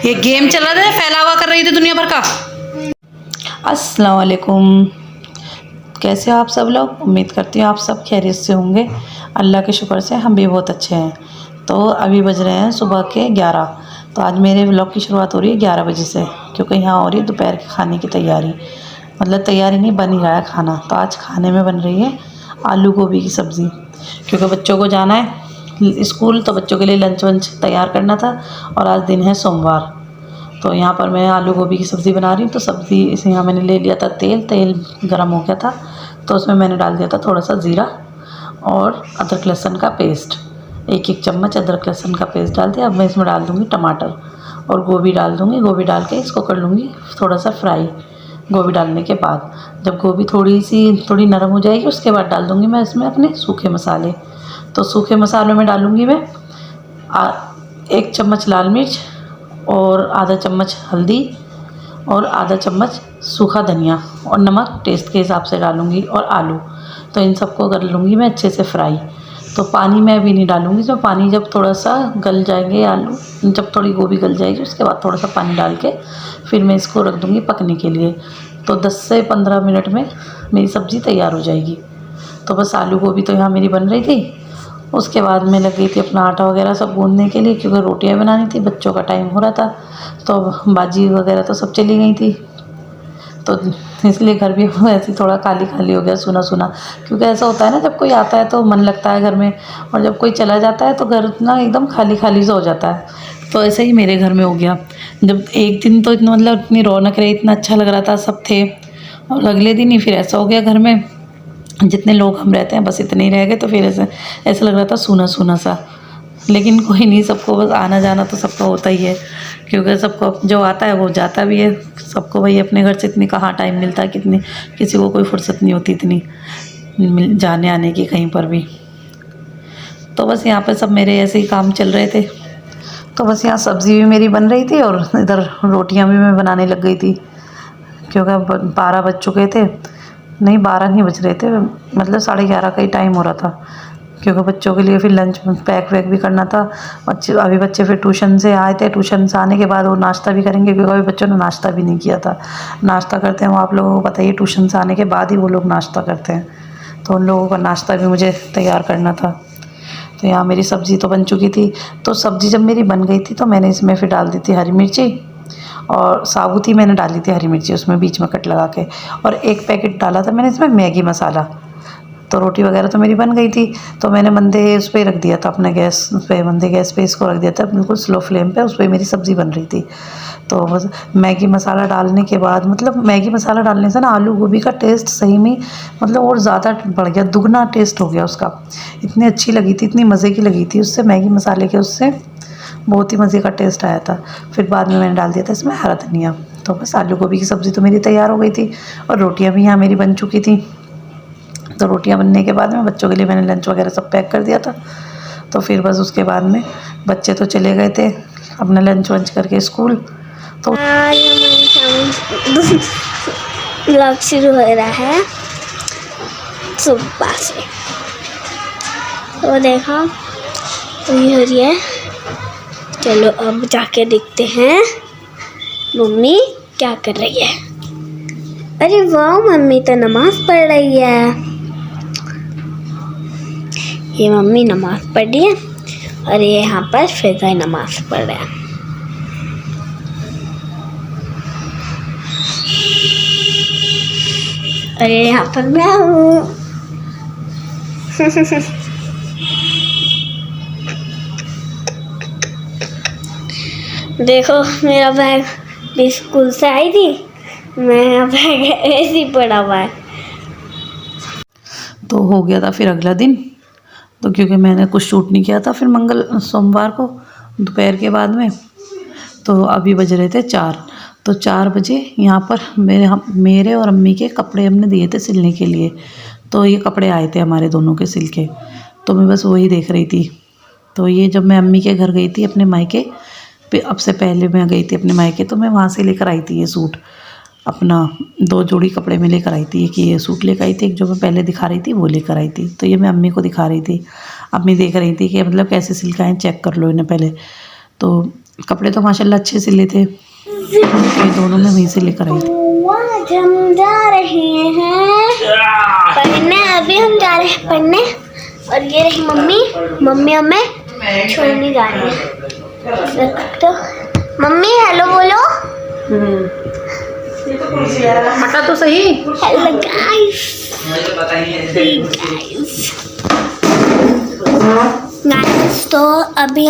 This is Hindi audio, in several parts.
ये गेम चल रहा था, फैलावा कर रही थी दुनिया भर का। अस्सलाम वालेकुम, कैसे हो आप सब लोग? उम्मीद करती हूँ आप सब खैरियत से होंगे। अल्लाह के शुक्र से हम भी बहुत अच्छे हैं। तो अभी बज रहे हैं सुबह के 11। तो आज मेरे व्लॉग की शुरुआत हो रही है 11 बजे से, क्योंकि यहाँ हो रही है दोपहर के खाने की तैयारी। मतलब तैयारी नहीं, बन ही रहा है खाना। तो आज खाने में बन रही है आलू गोभी की सब्ज़ी, क्योंकि बच्चों को जाना है स्कूल, तो बच्चों के लिए लंच वंच तैयार करना था। और आज दिन है सोमवार। तो यहाँ पर मैं आलू गोभी की सब्ज़ी बना रही हूँ। तो सब्ज़ी इसे यहाँ मैंने ले लिया था तेल गरम हो गया था, तो उसमें मैंने डाल दिया था थोड़ा सा ज़ीरा और अदरक लहसुन का पेस्ट। एक चम्मच अदरक लहसुन का पेस्ट डाल दिया। अब मैं इसमें डाल दूँगी टमाटर और गोभी डाल दूँगी। गोभी डाल के इसको कर लूँगी थोड़ा सा फ्राई। गोभी डालने के बाद जब गोभी थोड़ी नरम हो जाएगी, उसके बाद डाल दूँगी मैं इसमें अपने सूखे मसाले। तो सूखे मसालों में डालूँगी मैं 1 चम्मच लाल मिर्च और आधा चम्मच हल्दी और आधा चम्मच सूखा धनिया और नमक टेस्ट के हिसाब से डालूँगी और आलू। तो इन सबको कर लूँगी मैं अच्छे से फ्राई। तो पानी मैं अभी नहीं डालूँगी। जो पानी जब थोड़ा सा गल जाएंगे आलू, जब थोड़ी गोभी गल जाएगी, उसके बाद थोड़ा सा पानी डाल के फिर मैं इसको रख दूँगी पकने के लिए। तो 10 से 15 मिनट में मेरी सब्ज़ी तैयार हो जाएगी। तो बस आलू गोभी तो यहाँ मेरी बन रही थी। उसके बाद मैं लग गई थी अपना आटा वगैरह सब गूँधने के लिए, क्योंकि रोटियां बनानी थी, बच्चों का टाइम हो रहा था। तो बाजी वगैरह तो सब चली गई थी, तो इसलिए घर भी ऐसे थोड़ा खाली खाली हो गया, सुना सुना। क्योंकि ऐसा होता है ना, जब कोई आता है तो मन लगता है घर में, और जब कोई चला जाता है तो घर ना एकदम खाली खाली सा हो जाता है। तो ऐसे ही मेरे घर में हो गया। जब एक दिन तो इतना मतलब इतनी रौनक रही, इतना अच्छा लग रहा था, सब थे। और अगले दिन ही फिर ऐसा हो गया, घर में जितने लोग हम रहते हैं बस इतने ही रह गए। तो फिर ऐसा लग रहा था सूना सूना सा। लेकिन कोई नहीं, सबको बस आना जाना तो सबका होता ही है, क्योंकि सबको जो आता है वो जाता भी है। सबको भाई अपने घर से इतनी कहाँ टाइम मिलता है, किसी को कोई फुर्सत नहीं होती इतनी जाने आने की कहीं पर भी। तो बस यहाँ पे सब मेरे ऐसे ही काम चल रहे थे। तो बस यहाँ सब्ज़ी भी मेरी बन रही थी और इधर रोटियाँ भी मैं बनाने लग गई थी, क्योंकि 12 बज चुके थे। नहीं, 12 नहीं बज रहे थे, मतलब 11:30 का ही टाइम हो रहा था, क्योंकि बच्चों के लिए फिर लंच पैक वैक भी करना था। अभी बच्चे फिर ट्यूशन से आए थे। ट्यूशन से आने के बाद वो नाश्ता भी करेंगे, क्योंकि अभी बच्चों ने नाश्ता भी नहीं किया था। नाश्ता करते हैं वो, आप लोगों को पता ही, ट्यूशन से आने के बाद ही वो लोग नाश्ता करते हैं। तो उन लोगों का नाश्ता भी मुझे तैयार करना था। तो यहाँ मेरी सब्ज़ी तो बन चुकी थी। तो सब्ज़ी जब मेरी बन गई थी तो मैंने इसमें फिर डाल दी थी हरी मिर्ची, और साबुत ही मैंने डाली थी हरी मिर्ची उसमें बीच में कट लगा के। और 1 पैकेट डाला था मैंने इसमें मैगी मसाला। तो रोटी वगैरह तो मेरी बन गई थी। तो मैंने मंदे उस पर रख दिया था, अपने गैस पे, मंदे गैस पे इसको रख दिया था, बिल्कुल स्लो फ्लेम पे। उस पर मेरी सब्ज़ी बन रही थी। तो बस मैगी मसाला डालने के बाद, मतलब मैगी मसाला डालने से ना आलू गोभी का टेस्ट सही में मतलब और ज़्यादा बढ़ गया, दुगना टेस्ट हो गया उसका। इतनी अच्छी लगी थी, इतनी मज़े की लगी थी उससे, मैगी मसाले के उससे बहुत ही मज़े का टेस्ट आया था। फिर बाद में मैंने डाल दिया था इसमें हरा धनिया। तो बस आलू गोभी की सब्ज़ी तो मेरी तैयार हो गई थी, और रोटियाँ भी यहाँ मेरी बन चुकी थी। तो रोटियां बनने के बाद में बच्चों के लिए मैंने लंच वगैरह सब पैक कर दिया था। तो फिर बस उसके बाद में बच्चे तो चले गए थे अपना लंच वंच करके स्कूल। तो ब्लॉग शुरू हो रहा है सुबह से। तो देखो ये हो रही है। चलो अब जाके देखते हैं मम्मी क्या कर रही है। अरे वाह, मम्मी तो नमाज पढ़ रही है। ये मम्मी नमाज पढ़ रही है, और ये यहाँ पर फैज़ा नमाज पढ़ रहा है। और ये यहाँ पर मैं हूँ। देखो मेरा बैग भी स्कूल से आई थी, मैं बैग ऐसे ही पड़ा हुआ है। तो हो गया था फिर अगला दिन। तो क्योंकि मैंने कुछ शूट नहीं किया था फिर सोमवार को दोपहर के बाद में। तो अभी बज रहे थे 4। तो 4 बजे यहाँ पर मेरे और अम्मी के कपड़े हमने दिए थे सिलने के लिए। तो ये कपड़े आए थे हमारे दोनों के सिल के। तो मैं बस वही देख रही थी। तो ये जब मैं अम्मी के घर गई थी अपने मायके, अब से पहले मैं गई थी अपने मायके, तो मैं वहाँ से लेकर आई थी ये सूट। अपना 2 जोड़ी कपड़े में लेकर आई थी। एक ये सूट लेकर आई थी, एक जो मैं पहले दिखा रही थी वो लेकर आई थी। तो ये मैं अम्मी को दिखा रही थी। अम्मी देख रही थी कि मतलब कैसे सिलका है, चेक कर लो इन्हें पहले। तो कपड़े तो माशाल्लाह अच्छे सिले थे, ये दोनों में वहीं से लेकर आई थी। आज हम जा रहे हैं पढ़ने, अभी हम जा रहे हैं पढ़ने। और ये रही मम्मी हमें छोड़ने जा रही है। तो मम्मी हेलो बोलो। हटा तो सही। Hello guys. गाइस तो अभी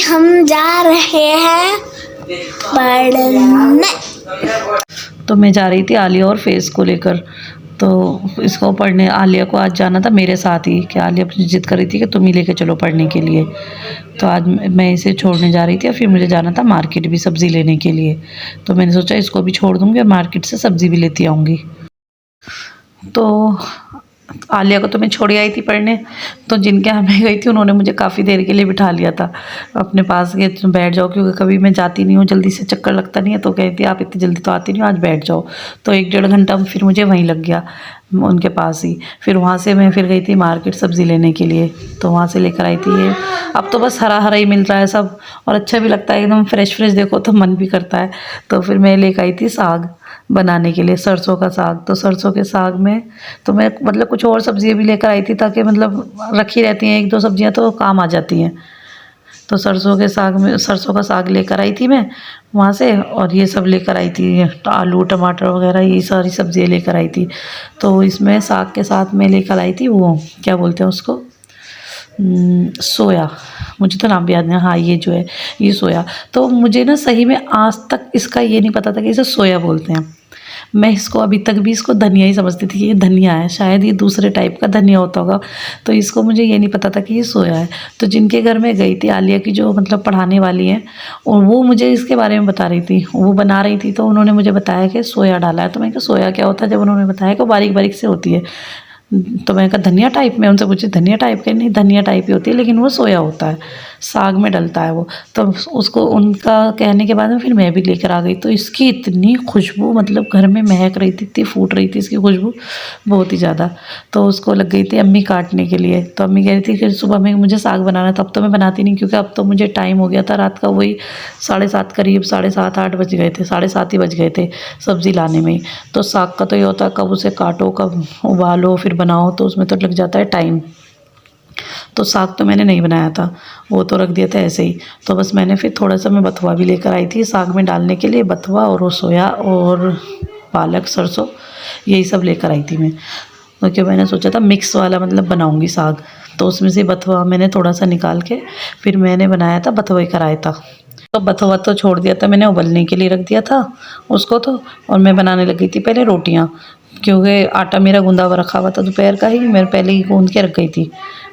हम जा रहे हैं पढ़ने। तो मैं जा रही थी आलिया और फेस को लेकर। तो इसको पढ़ने, आलिया को आज जाना था मेरे साथ ही, कि आलिया अपनी जिद कर रही थी कि तुम ही लेके चलो पढ़ने के लिए। तो आज मैं इसे छोड़ने जा रही थी और फिर मुझे जाना था मार्केट भी सब्ज़ी लेने के लिए। तो मैंने सोचा इसको भी छोड़ दूँगी और मार्केट से सब्ज़ी भी लेती आऊँगी। तो आलिया को तो मैं छोड़ आई थी पढ़ने। तो जिनके यहाँ मैं गई थी उन्होंने मुझे काफ़ी देर के लिए बिठा लिया था अपने पास, के तुम बैठ जाओ, क्योंकि कभी मैं जाती नहीं हूँ, जल्दी से चक्कर लगता नहीं है। तो कहती आप इतनी जल्दी तो आती नहीं हो, आज बैठ जाओ। तो 1-1.5 घंटा फिर मुझे वहीं लग गया उनके पास ही। फिर वहाँ से मैं फिर गई थी मार्केट सब्ज़ी लेने के लिए। तो वहाँ से लेकर आई थी ये। अब तो बस हरा हरा ही मिल रहा है सब, और अच्छा भी लगता है, एकदम फ्रेश फ्रेश देखो तो मन भी करता है। तो फिर मैं लेकर आई थी साग बनाने के लिए, सरसों का साग। तो सरसों के साग में तो मैं मतलब कुछ और सब्जियां भी लेकर आई थी, ताकि मतलब रखी रहती हैं 1-2 सब्जियां तो काम आ जाती हैं। तो सरसों के साग में सरसों का साग लेकर आई थी मैं वहाँ से, और ये सब लेकर आई थी, आलू टमाटर वगैरह ये सारी सब्जियां लेकर आई थी। तो इसमें साग के साथ में लेकर आई थी वो क्या बोलते हैं उसको, सोया, मुझे तो नाम भी याद नहीं। हाँ ये जो है ये सोया। तो मुझे ना सही में आज तक इसका ये नहीं पता था कि इसे सोया बोलते हैं। मैं इसको अभी तक भी इसको धनिया ही समझती थी कि ये धनिया है, शायद ये दूसरे टाइप का धनिया होता होगा। तो इसको मुझे ये नहीं पता था कि ये सोया है। तो जिनके घर में गई थी, आलिया की जो मतलब पढ़ाने वाली हैं, और वो मुझे इसके बारे में बता रही थी, वो बना रही थी। तो उन्होंने मुझे बताया कि सोया डाला है। तो मैंने कहा सोया क्या होता है, जब उन्होंने बताया कि बारीक बारीक से होती है। तो मैंने कहा धनिया टाइप में, उनसे पूछी धनिया टाइप के, नहीं धनिया टाइप ही होती है, लेकिन वो सोया होता है, साग में डलता है वो। तो उसको उनका कहने के बाद में फिर मैं भी लेकर आ गई। तो इसकी इतनी खुशबू मतलब घर में महक रही थी, इतनी फूट रही थी इसकी खुशबू बहुत ही ज़्यादा। तो उसको लग गई थी अम्मी काटने के लिए। तो अम्मी कह रही थी कि सुबह में मुझे साग बनाना था। अब तो मैं बनाती नहीं, क्योंकि अब तो मुझे टाइम हो गया था रात का, वही 7:30 करीब, 7:30-8 बज गए थे, 7:30 ही बज गए थे सब्ज़ी लाने में ही। तो साग का तो ये होता है कब उसे काटो, कब उबालो, फिर बनाओ, तो उसमें तो लग जाता है टाइम। तो साग तो मैंने नहीं बनाया था, वो तो रख दिया था ऐसे ही। तो बस मैंने फिर थोड़ा सा मैं बथुआ भी लेकर आई थी साग में डालने के लिए, बथुआ और वो सोया और पालक सरसों यही सब लेकर आई थी मैं। क्योंकि मैंने सोचा था मिक्स वाला मतलब बनाऊंगी साग। तो उसमें से बथुआ मैंने थोड़ा सा निकाल के फिर मैंने बनाया था बथुआ का रायता। तो बथुआ तो छोड़ दिया था मैंने, उबलने के लिए रख दिया था उसको तो। और मैं बनाने लगी थी पहले रोटियां, क्योंकि आटा मेरा गूंदा हुआ रखा हुआ था दोपहर का ही, मैं पहले ही गूंद के रख गई थी।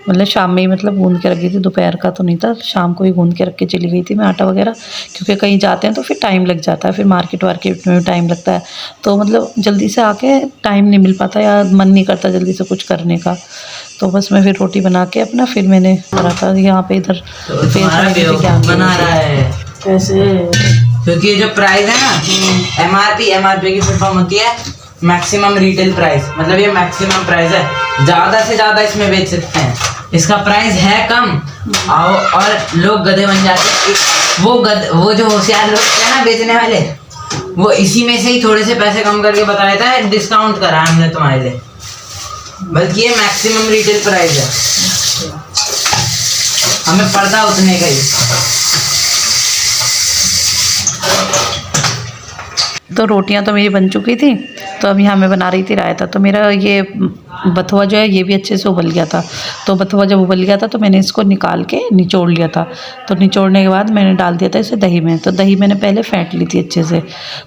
मतलब शाम में ही मतलब गूंद के रख गई थी, दोपहर का तो नहीं था, शाम को ही गूंद के रख के चली गई थी मैं आटा वगैरह। क्योंकि कहीं जाते हैं तो फिर टाइम लग जाता है, फिर मार्केट वार्केट में भी टाइम लगता है। तो मतलब जल्दी से आके टाइम नहीं मिल पाता या मन नहीं करता जल्दी से कुछ करने का। तो बस मैं फिर रोटी बना के अपना फिर मैंने करा था यहाँ पे इधर बना रहा है कैसे, क्योंकि जो प्राइस है ना एमआरपी की फुल फॉर्म होती है मैक्सिमम रिटेल प्राइस। मतलब ये मैक्सिमम प्राइस है, ज़्यादा से ज़्यादा इसमें बेच सकते हैं। इसका प्राइस है कम और लोग गधे बन जाते हैं। वो जो होशियार लोग हैं ना बेचने वाले, वो इसी में से ही थोड़े से पैसे कम करके बता देता है डिस्काउंट करा हमने तुम्हारे लिए, बल्कि ये मैक्सिमम रिटेल प्राइस है, हमें पड़ता उतने का ही। तो रोटियां तो मेरी बन चुकी थी। तो अब यहाँ मैं बना रही थी रायता। तो मेरा ये बथुआ जो है ये भी अच्छे से उबल गया था। तो बथुआ जब उबल गया था तो मैंने इसको निकाल के निचोड़ लिया था। तो निचोड़ने के बाद मैंने डाल दिया था इसे दही में। तो दही मैंने पहले फेंट ली थी अच्छे से।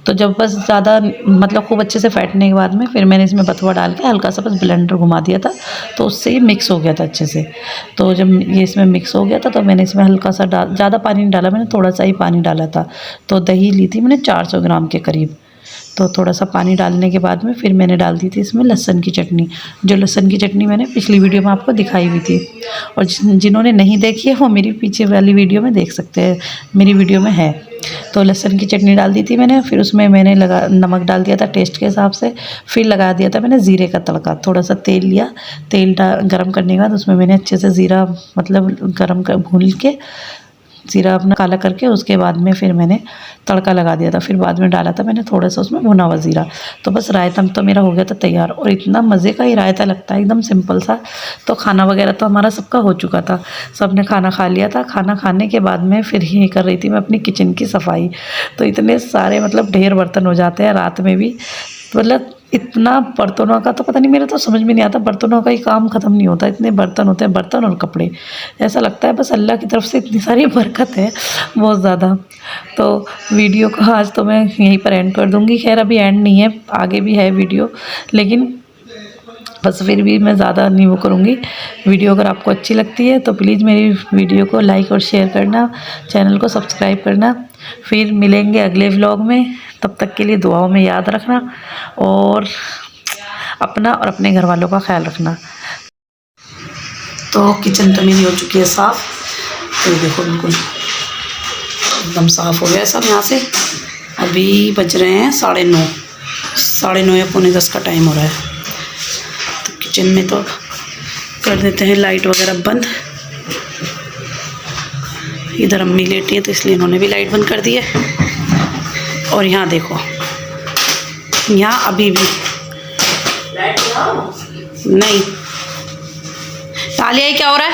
तो जब बस ज़्यादा मतलब खूब अच्छे से फेंटने के बाद में फिर मैंने इसमें बथुआ डाल के हल्का सा बस ब्लेंडर घुमा दिया था। तो उससे ये मिक्स हो गया था अच्छे से। तो जब ये इसमें मिक्स हो गया था तो मैंने इसमें हल्का सा ज़्यादा पानी नहीं डाला, मैंने थोड़ा सा ही पानी डाला था। तो दही ली थी मैंने 400 ग्राम के करीब। तो थोड़ा सा पानी डालने के बाद में फिर मैंने डाल दी थी इसमें लहसुन की चटनी। जो लहसुन की चटनी मैंने पिछली वीडियो में आपको दिखाई हुई थी, और जिन्होंने नहीं देखी है वो मेरी पीछे वाली वीडियो में देख सकते हैं, मेरी वीडियो में है। तो लहसुन की चटनी डाल दी थी मैंने, फिर उसमें मैंने नमक डाल दिया था टेस्ट के हिसाब से, फिर लगा दिया था मैंने ज़ीरे का तड़का। थोड़ा सा तेल लिया, तेल गरम करने के बाद उसमें मैंने अच्छे से ज़ीरा मतलब भून के ज़ीरा अपना काला करके उसके बाद में फिर मैंने तड़का लगा दिया था। फिर बाद में डाला था मैंने थोड़ा सा उसमें भुना हुआ ज़ीरा। तो बस रायता तो मेरा हो गया था तैयार, और इतना मज़े का ही रायता लगता है, एकदम सिंपल सा। तो खाना वगैरह तो हमारा सबका हो चुका था, सबने खाना खा लिया था। खाना खाने के बाद में फिर ये कर रही थी मैं अपनी किचन की सफाई। तो इतने सारे मतलब ढेर बर्तन हो जाते हैं रात में भी, मतलब इतना बर्तनों का तो पता नहीं, मेरे तो समझ में नहीं आता, बर्तनों का ही काम ख़त्म नहीं होता, इतने बर्तन होते हैं, बर्तन और कपड़े। ऐसा लगता है बस अल्लाह की तरफ से इतनी सारी बरकत है, बहुत ज़्यादा। तो वीडियो को आज तो मैं यहीं पर एंड कर दूँगी। खैर अभी एंड नहीं है, आगे भी है वीडियो, लेकिन बस फिर भी मैं ज़्यादा नहीं वो करूँगी। वीडियो अगर आपको अच्छी लगती है तो प्लीज़ मेरी वीडियो को लाइक और शेयर करना, चैनल को सब्सक्राइब करना। फिर मिलेंगे अगले व्लॉग में, तब तक के लिए दुआओं में याद रखना और अपना और अपने घर वालों का ख्याल रखना। तो किचन तो मेरी हो चुकी है साफ़, तो ये देखो बिल्कुल एकदम साफ़ हो गया सब यहाँ से। अभी बज रहे हैं 9:30 या 9:45 का टाइम हो रहा है। तो किचन में तो कर देते हैं लाइट वगैरह बंद। इधर अम्मी लेटी है तो इसलिए इन्होंने भी लाइट बंद कर दी है। और यहाँ देखो, यहाँ अभी भी नहीं। तालिया, क्या हो रहा है?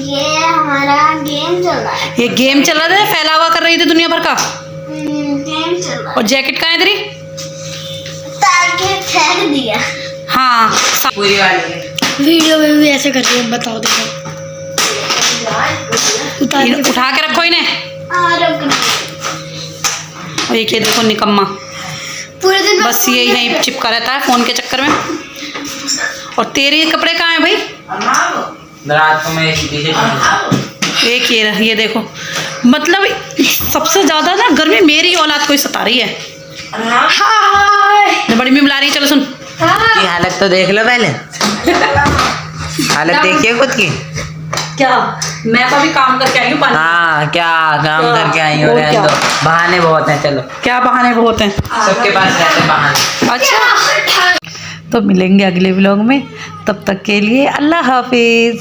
ये हमारा गेम चल रहा है। ये गेम चल रहा था, फैलावा कर रही थी दुनिया भर का। गेम चल रहा है। और जैकेट कहाँ है तेरी? ताकि फेंक दिया। हाँ, पूरी वाली वीडियो में भी ऐसे कर रही है, बताओ देखो। उठा के रखो इन्हें। और ये देखो निकम्मा, पूरे दिन बस ये यहीं चिपका रहता है फ़ोन के चक्कर में। और तेरे कपड़े कहाँ हैं भाई? रात को मैं एक ये देखो, मतलब सबसे ज़्यादा ना गर्मी मेरी औलाद को ही सता रही है। बड़ी मम्मी बुला रही है, चलो सुन। की हालत तो देख लो पहले, हालत देखिए खुद की। क्या मैं तो अभी काम करके आई हूँ। हाँ, क्या काम करके आई हो? तो बहाने बहुत हैं, चलो। क्या बहाने बहुत हैं? सबके पास रहते हैं बहाने। अच्छा, तो मिलेंगे अगले व्लॉग में, तब तक के लिए अल्लाह हाफिज़।